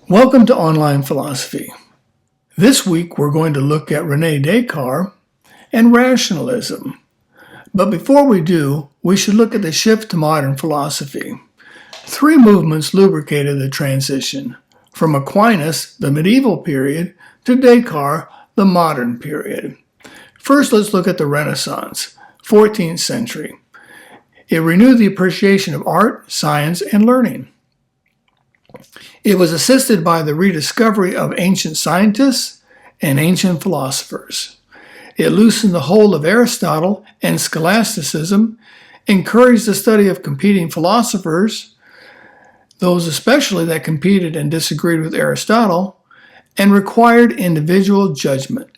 Welcome to Online Philosophy. This week we're going to look at René Descartes and rationalism. But before we do, we should look at the shift to modern philosophy. Three movements lubricated the transition, from Aquinas, the medieval period, to Descartes, the modern period. First, let's look at the Renaissance, 14th century. It renewed the appreciation of art, science, and learning. It was assisted by the rediscovery of ancient scientists and ancient philosophers. It loosened the hold of Aristotle and scholasticism, encouraged the study of competing philosophers, those especially that competed and disagreed with Aristotle, and required individual judgment.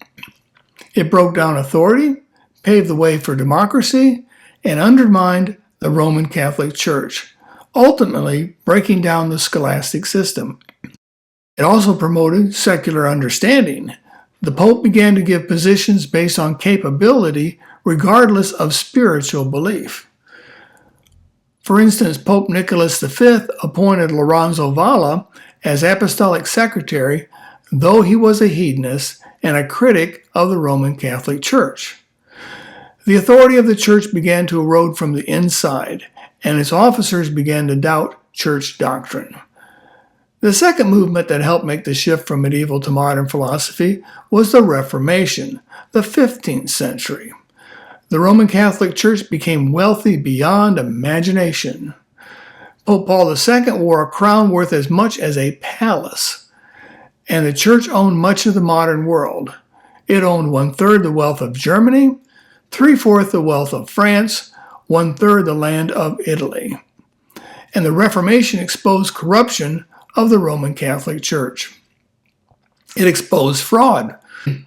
It broke down authority, paved the way for democracy, and undermined the Roman Catholic Church, ultimately breaking down the scholastic system. It also promoted secular understanding. The Pope began to give positions based on capability regardless of spiritual belief. For instance, Pope Nicholas V appointed Lorenzo Valla as apostolic secretary, though he was a hedonist and a critic of the Roman Catholic Church. The authority of the Church began to erode from the inside, and its officers began to doubt church doctrine. The second movement that helped make the shift from medieval to modern philosophy was the Reformation, the 15th century. The Roman Catholic Church became wealthy beyond imagination. Pope Paul II wore a crown worth as much as a palace, and the Church owned much of the modern world. It owned 1/3 the wealth of Germany, 3/4 the wealth of France, 1/3 the land of Italy. And the Reformation exposed corruption of the Roman Catholic Church. It exposed fraud.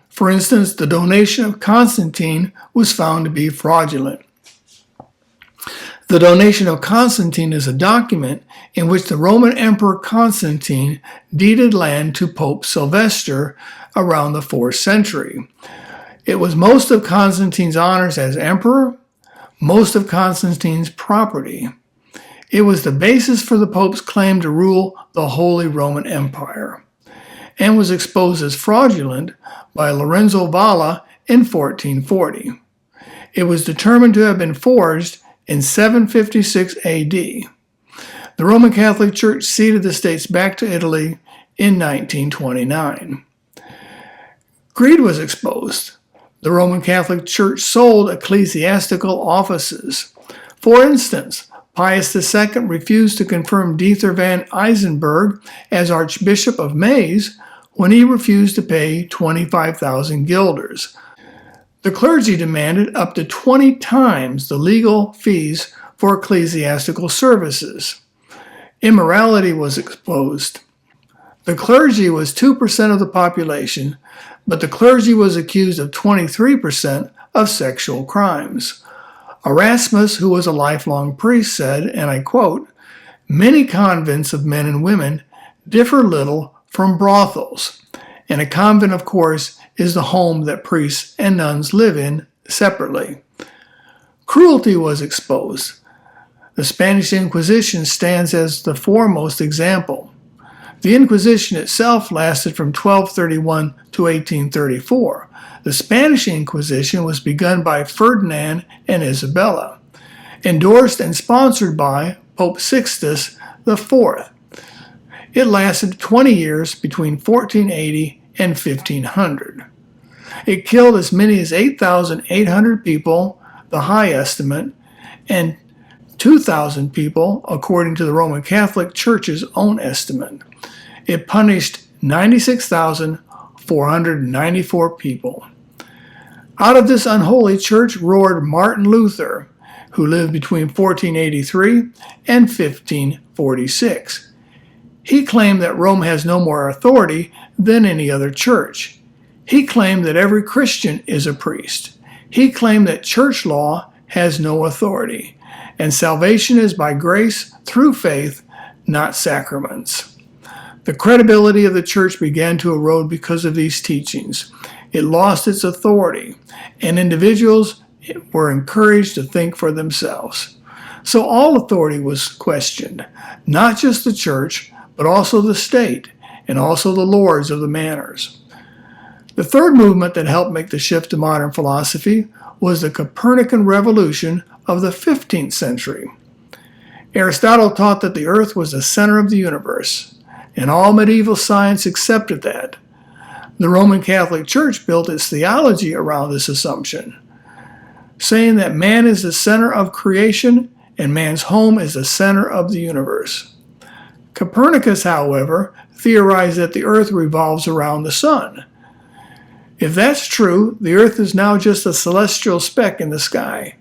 For instance, the donation of Constantine was found to be fraudulent. The donation of Constantine is a document in which the Roman Emperor Constantine deeded land to Pope Sylvester around the 4th century. It was most of Constantine's honors as emperor, most of Constantine's property. It was the basis for the Pope's claim to rule the Holy Roman Empire, and was exposed as fraudulent by Lorenzo Valla in 1440. It was determined to have been forged in 756 AD. The Roman Catholic Church ceded the states back to Italy in 1929. Greed was exposed. The Roman Catholic Church sold ecclesiastical offices. For instance, Pius II refused to confirm Dieter van Eisenberg as Archbishop of Mainz when he refused to pay 25,000 guilders. The clergy demanded up to 20 times the legal fees for ecclesiastical services. Immorality was exposed. The clergy was 2% of the population, but the clergy was accused of 23% of sexual crimes. Erasmus, who was a lifelong priest, said, and I quote, "Many convents of men and women differ little from brothels, and a convent, of course, is the home that priests and nuns live in separately." Cruelty was exposed. The Spanish Inquisition stands as the foremost example. The Inquisition itself lasted from 1231 to 1834. The Spanish Inquisition was begun by Ferdinand and Isabella, endorsed and sponsored by Pope Sixtus IV. It lasted 20 years between 1480 and 1500. It killed as many as 8,800 people, the high estimate, and 2,000 people, according to the Roman Catholic Church's own estimate. It punished 96,494 people. Out of this unholy church roared Martin Luther, who lived between 1483 and 1546. He claimed that Rome has no more authority than any other church. He claimed that every Christian is a priest. He claimed that church law has no authority, and salvation is by grace through faith, not sacraments. The credibility of the church began to erode because of these teachings. It lost its authority, and individuals were encouraged to think for themselves. So all authority was questioned, not just the church, but also the state, and also the lords of the manors. The third movement that helped make the shift to modern philosophy was the Copernican revolution of the 15th century. Aristotle taught that the earth was the center of the universe, and all medieval science accepted that. The Roman Catholic Church built its theology around this assumption, saying that man is the center of creation and man's home is the center of the universe. Copernicus, however, theorized that the earth revolves around the sun. If that's true, the earth is now just a celestial speck in the sky.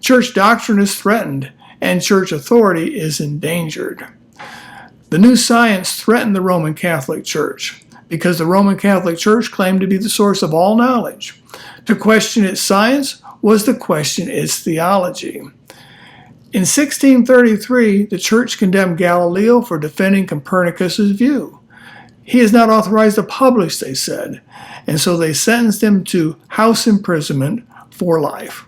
Church doctrine is threatened, and church authority is endangered. The new science threatened the Roman Catholic Church because the Roman Catholic Church claimed to be the source of all knowledge. To question its science was to question its theology. In 1633, the church condemned Galileo for defending Copernicus's view. He is not authorized to publish, they said, and so they sentenced him to house imprisonment for life.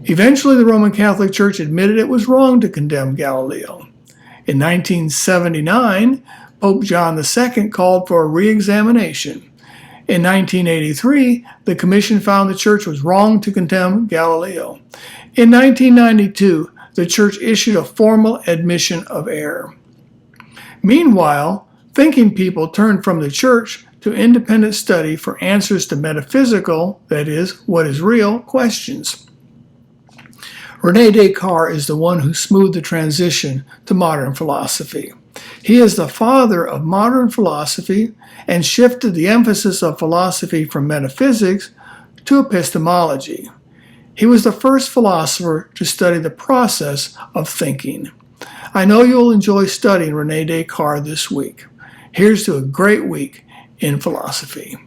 Eventually, the Roman Catholic Church admitted it was wrong to condemn Galileo. In 1979, Pope John II called for a re-examination. In 1983, the Commission found the Church was wrong to condemn Galileo. In 1992, the Church issued a formal admission of error. Meanwhile, thinking people turned from the Church to independent study for answers to metaphysical, that is, what is real, questions. René Descartes is the one who smoothed the transition to modern philosophy. He is the father of modern philosophy and shifted the emphasis of philosophy from metaphysics to epistemology. He was the first philosopher to study the process of thinking. I know you'll enjoy studying René Descartes this week. Here's to a great week in philosophy.